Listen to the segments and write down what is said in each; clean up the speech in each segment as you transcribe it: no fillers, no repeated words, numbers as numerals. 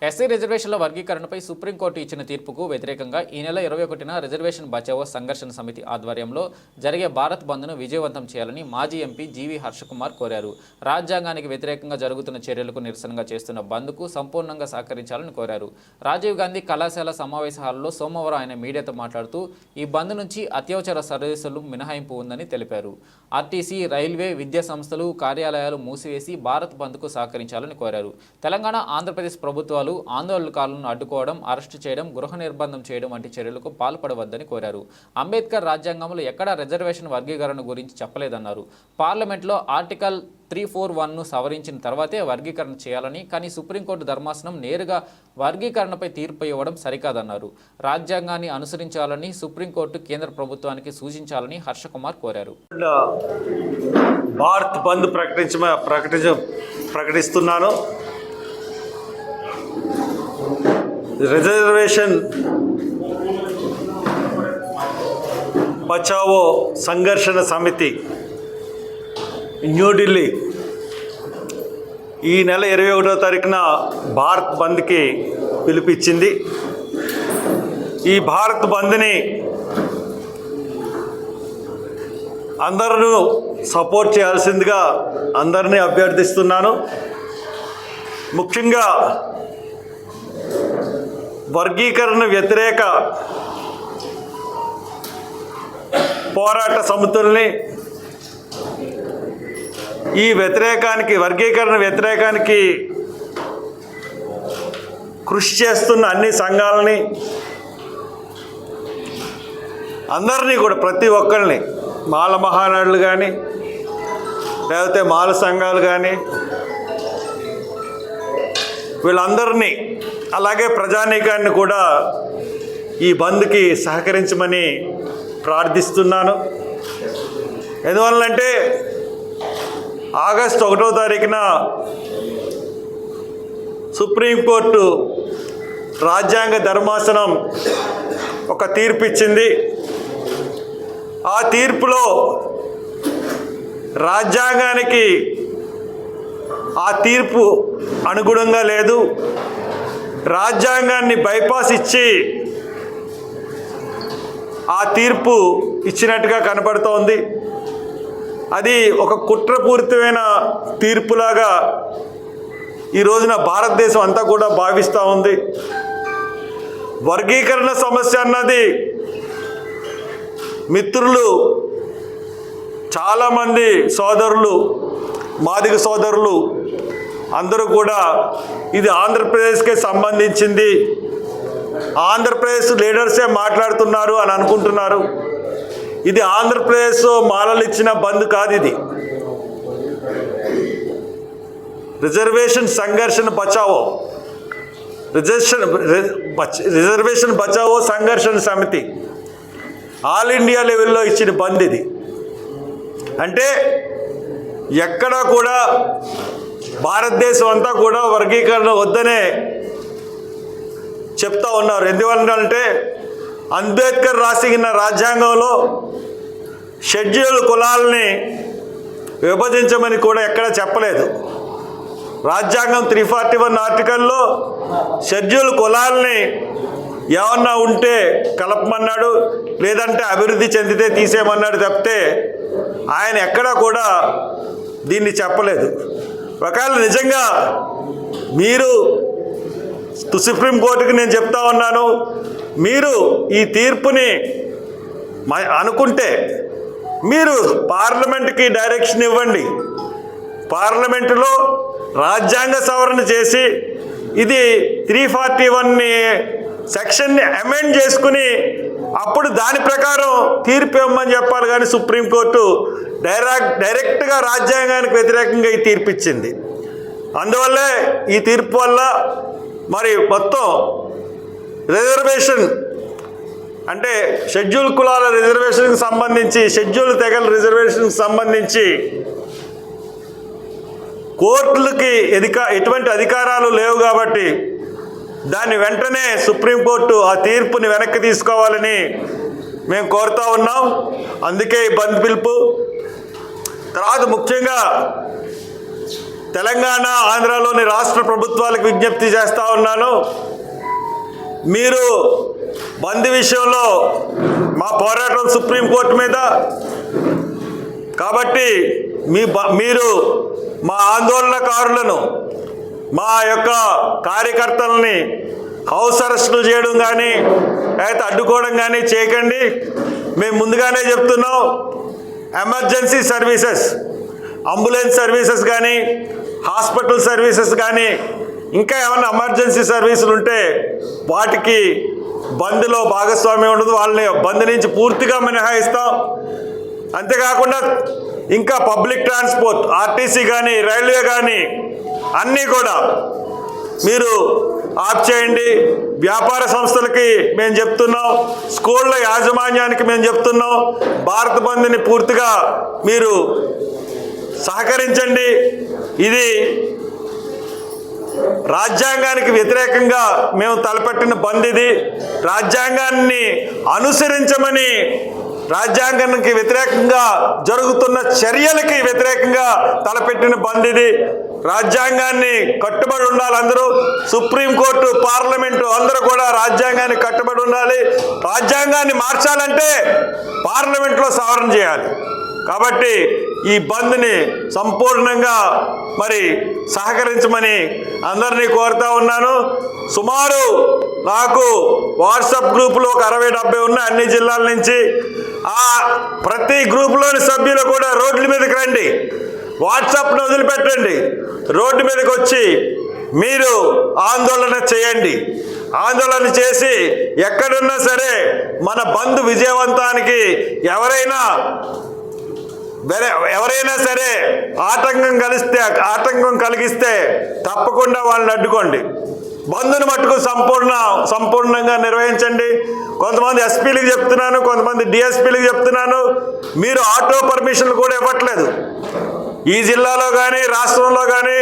SC రిజర్వేషన్ల వర్గీకరణపై supreme court ఇచ్చిన తీర్పుకు వ్యతిరేకంగా ఈ నెల 21న రిజర్వేషన్ బచావో సంఘర్షణ సమితి ఆధ్వర్యంలో జరిగే భారత్ బంద్ను విజయవంతం చేయాలని మాజీ ఎంపీ జీవీ హర్షకుమార్ కోరారు. రాజ్యాంగానికి వ్యతిరేకంగా జరుగుతున్న చర్యలకు నిరసనగా చేస్తున్న బంద్కు సంపూర్ణంగా సహకరించాలని కోరారు. రాజీవ్ గాంధీ కళాశాల సమావేశ హాల్లో సోమవారం ఆయన మీడియాతో మాట్లాడుతూ ఈ బంద్ నుంచి అత్యవసర సర్వీసులు మినహాయింపు ఉందని తెలిపారు. ఆర్టీసీ, రైల్వే, విద్యా సంస్థలు, కార్యాలయాలు మూసివేసి భారత్ బంద్కు సహకరించాలని కోరారు. తెలంగాణ, ఆంధ్రప్రదేశ్ ప్రభుత్వాలు ఆందోళనకారులను అడ్డుకోవడం, అరెస్టు చేయడం, గృహ నిర్బంధం చేయడం వంటి చర్యలకు పాల్పడవద్దని కోరారు. అంబేద్కర్ రాజ్యాంగంలో ఎక్కడా రిజర్వేషన్ వర్గీకరణ గురించి చెప్పలేదన్నారు. పార్లమెంట్లో ఆర్టికల్ 341ను సవరించిన తర్వాతే వర్గీకరణ చేయాలని, కానీ సుప్రీంకోర్టు ధర్మాసనం నేరుగా వర్గీకరణపై తీర్పు ఇవ్వడం సరికాదన్నారు. రాజ్యాంగాన్ని అనుసరించాలని సుప్రీంకోర్టు కేంద్ర ప్రభుత్వానికి సూచించాలని హర్షకుమార్ కోరారు. భారత్ బంద్ ప్రకటిస్తున్నాను. రిజర్వేషన్ బచావో సంఘర్షణ సమితి న్యూఢిల్లీ ఈ నెల 21వ తారీఖున భారత్ బంద్కి పిలుపిచ్చింది. ఈ భారత్ బంద్ని అందరూ సపోర్ట్ చేయాల్సిందిగా అందరినీ అభ్యర్థిస్తున్నాను. ముఖ్యంగా వర్గీకరణ వ్యతిరేక పోరాట సమితుల్ని ఈ వర్గీకరణ వ్యతిరేకానికి కృషి చేస్తున్న అన్ని సంఘాలని అందరినీ కూడా, ప్రతి ఒక్కరిని, మాల మహానాడులు కానీ లేకపోతే మాల సంఘాలు కానీ వీళ్ళందరినీ, అలాగే ప్రజానీకాన్ని కూడా ఈ బంద్కి సహకరించమని ప్రార్థిస్తున్నాను. ఎందువల్లంటే ఆగస్టు 1వ తారీఖున సుప్రీంకోర్టు రాజ్యాంగ ధర్మాసనం ఒక తీర్పు ఇచ్చింది. ఆ తీర్పులో రాజ్యాంగానికి ఆ తీర్పు అనుగుణంగా లేదు, రాజ్యాంగాన్ని బైపాస్ ఇచ్చి ఆ తీర్పు ఇచ్చినట్టుగా కనపడుతోంది. అది ఒక కుట్రపూరితమైన తీర్పులాగా ఈ రోజున భారతదేశం అంతా కూడా భావిస్తూ ఉంది. వర్గీకరణ సమస్య అన్నది మిత్రులు చాలామంది సోదరులు, మాదిగ సోదరులు అందరూ కూడా ఇది ఆంధ్రప్రదేశ్కే సంబంధించింది, ఆంధ్రప్రదేశ్ లీడర్సే మాట్లాడుతున్నారు అని అనుకుంటున్నారు. ఇది ఆంధ్రప్రదేశ్ మాలలు ఇచ్చిన బంద్ కాదు. ఇది రిజర్వేషన్ సంఘర్షణ బచావో, రిజర్వేషన్ బచావో సంఘర్షణ సమితి ఆల్ ఇండియా లెవెల్లో ఇచ్చిన బంద్ ఇది. అంటే ఎక్కడా కూడా భారతదేశం అంతా కూడా వర్గీకరణ వద్దనే చెప్తా ఉన్నారు. ఎందువల్లంటే అంబేద్కర్ రాసిన రాజ్యాంగంలో షెడ్యూల్ కులాలని విభజించమని కూడా ఎక్కడ చెప్పలేదు. రాజ్యాంగం 341 ఆర్టికల్లో షెడ్యూల్ కులాలని ఏమన్నా ఉంటే కలపమన్నాడు, లేదంటే అభివృద్ధి చెందితే తీసేయమన్నాడు తప్పితే ఆయన ఎక్కడా కూడా దీన్ని చెప్పలేదు. ఒకవేళ నిజంగా మీరు సుప్రీంకోర్టుకి నేను చెప్తా ఉన్నాను, మీరు ఈ తీర్పుని అనుకుంటే మీరు పార్లమెంట్కి డైరెక్షన్ ఇవ్వండి. పార్లమెంటులో రాజ్యాంగ సవరణ చేసి ఇది 341 సెక్షన్ని అమెండ్ చేసుకుని అప్పుడు దాని ప్రకారం తీర్పు ఇవ్వమని చెప్పాలి. కానీ సుప్రీంకోర్టు డైరెక్ట్గా రాజ్యాంగానికి వ్యతిరేకంగా ఈ తీర్పు ఇచ్చింది. అందువల్లే ఈ తీర్పు వల్ల మరి మొత్తం రిజర్వేషన్ అంటే షెడ్యూల్ కులాల రిజర్వేషన్కి సంబంధించి, షెడ్యూల్ తెగల రిజర్వేషన్కి సంబంధించి కోర్టులకి ఎటువంటి అధికారాలు లేవు కాబట్టి దాన్ని వెంటనే సుప్రీంకోర్టు ఆ తీర్పుని వెనక్కి తీసుకోవాలని మేము కోరుతూ ఉన్నాం. అందుకే ఈ బంద్ పిలుపు. తర్వాత ముఖ్యంగా తెలంగాణ ఆంధ్రాలోని రాష్ట్ర ప్రభుత్వాలకు విజ్ఞప్తి చేస్తూ ఉన్నాను. మీరు బంద్ విషయంలో మా పోరాటం సుప్రీంకోర్టు మీద కాబట్టి మీరు మా ఆందోళనకారులను మా యొక్క కార్యకర్తలని హౌస్ అరెస్టులు చేయడం కానీ అయితే అడ్డుకోవడం కానీ చేయకండి. మేము ముందుగానే చెప్తున్నాం, ఎమర్జెన్సీ సర్వీసెస్, అంబులెన్స్ సర్వీసెస్ కానీ, హాస్పిటల్ సర్వీసెస్ కానీ, ఇంకా ఏమైనా ఎమర్జెన్సీ సర్వీసులు ఉంటే వాటికి బంద్లో భాగస్వామ్యం ఉండదు. వాళ్ళని బంద్ నుంచి పూర్తిగా మినహాయిస్తాం. అంతేకాకుండా ఇంకా పబ్లిక్ ట్రాన్స్పోర్ట్, ఆర్టీసీ కానీ, రైల్వే కానీ అన్నీ కూడా మీరు ఆఫ్ చేయండి. వ్యాపార సంస్థలకి మేము చెప్తున్నాం, స్కూళ్ళ యాజమాన్యానికి మేము చెప్తున్నాం, భారత్ బంద్ని పూర్తిగా మీరు సహకరించండి. ఇది రాజ్యాంగానికి వ్యతిరేకంగా మేము తలపెట్టిన బంద్. ఇది రాజ్యాంగాన్ని అనుసరించమని, రాజ్యాంగానికి వ్యతిరేకంగా జరుగుతున్న చర్యలకి వ్యతిరేకంగా తలపెట్టిన బంద్ ఇది. రాజ్యాంగాన్ని కట్టుబడి ఉండాలి అందరూ. సుప్రీంకోర్టు, పార్లమెంటు అందరూ కూడా రాజ్యాంగానికి కట్టుబడి ఉండాలి. రాజ్యాంగాన్ని మార్చాలంటే పార్లమెంట్లో సవరణ చేయాలి. కాబట్టి ఈ బంద్ని సంపూర్ణంగా మరి సహకరించమని అందరినీ కోరుతా ఉన్నాను. సుమారు నాకు వాట్సాప్ గ్రూపులో ఒక 60-70 ఉన్నాయి అన్ని జిల్లాల నుంచి. ఆ ప్రతి గ్రూపులోని సభ్యులు కూడా రోడ్ల మీదకి రండి, వాట్సాప్ను వదిలిపెట్టండి, రోడ్డు మీదకి వచ్చి మీరు ఆందోళన చేయండి. ఆందోళన చేసి ఎక్కడున్నా సరే మన బంద్ విజయవంతానికి ఎవరైనా సరే ఆటంకం కలిగిస్తే తప్పకుండా వాళ్ళని అడ్డుకోండి. బంద్ను మట్టుకు సంపూర్ణంగా నిర్వహించండి. కొంతమంది ఎస్పీలకు చెప్తున్నాను, కొంతమంది డిఎస్పీలకు చెప్తున్నాను, మీరు ఆటో పర్మిషన్లు కూడా ఇవ్వట్లేదు. ఈ జిల్లాలో కానీ రాష్ట్రంలో కానీ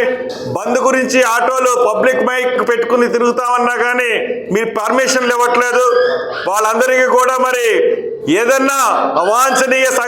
బంద్ గురించి ఆటోలు పబ్లిక్ మైక్ పెట్టుకుని తిరుగుతామన్నా కానీ మీరు పర్మిషన్లు ఇవ్వట్లేదు. వాళ్ళందరికీ కూడా మరి ఏదన్నా అవాంఛనీయ